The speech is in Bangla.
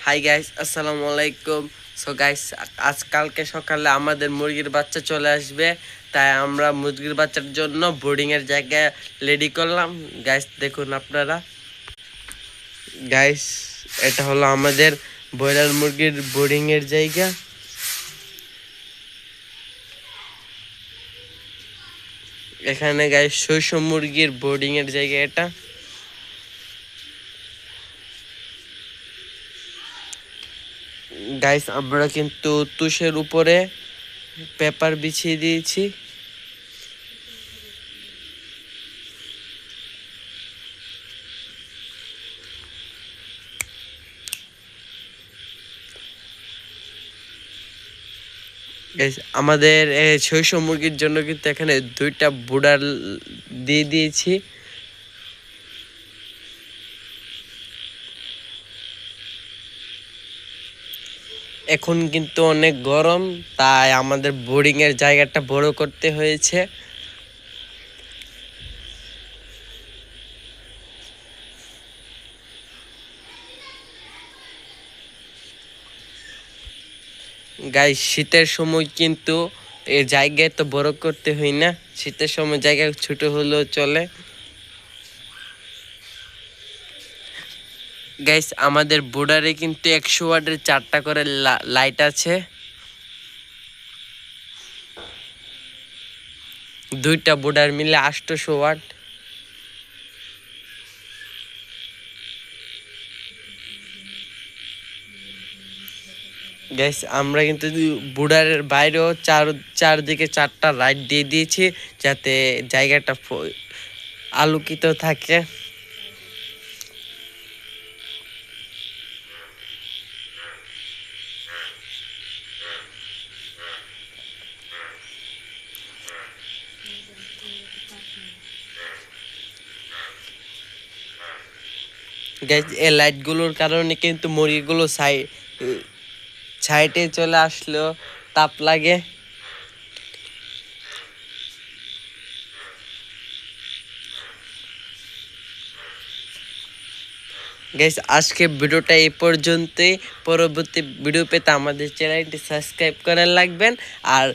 হাই গাইস, আসসালামু আলাইকুম। সো গাইস, আজকালকে সকালে আমাদের মুরগির বাচ্চা চলে আসবে, তাই আমরা মুরগির বাচ্চার জন্য বোর্ডিংয়ের জায়গা রেডি করলাম। গাইস দেখুন আপনারা। গাইস, এটা হলো আমাদের ব্রয়লার মুরগির বোর্ডিংয়ের জায়গা। এখানে গাইস শৈশ মুরগির বোর্ডিংয়ের জায়গা এটা। গাইস, আমরা কিন্তু তুষের উপরে পেপার বিছিয়ে দিয়েছি। আমাদের শৈশ মুরগির জন্য কিন্তু এখানে 2টা বুডার দিয়ে দিয়েছি। এখন কিন্তু অনেক গরম, তাই আমাদের বোর্ডিং এর জায়গাটা বড় করতে হয়েছে। গাইস, শীতের সময় কিন্তু এই জায়গায় তো বড় করতে হয় না, শীতের সময় জায়গা ছোট হলেও চলে। গাইস, আমাদের বোর্ডারে কিন্তু 100 ওয়াটের 4টা করে লাইট আছে। 2টা বোর্ডার মিলে 800 ওয়াট। গাইস, আমরা কিন্তু বোর্ডারের বাইরেও চারদিকে 4টা লাইট দিয়ে দিয়েছি, যাতে জায়গাটা আলোকিত থাকে। গাইস, এই লাইটগুলোর কারণে কিন্তু মুরগিগুলো সাইডে চলে আসলেও তাপ লাগে। গাইস, আজকে ভিডিওটা এই পর্যন্তই। পরবর্তী ভিডিও পেতে আমাদের চ্যানেলটি সাবস্ক্রাইব করে রাখবেন আর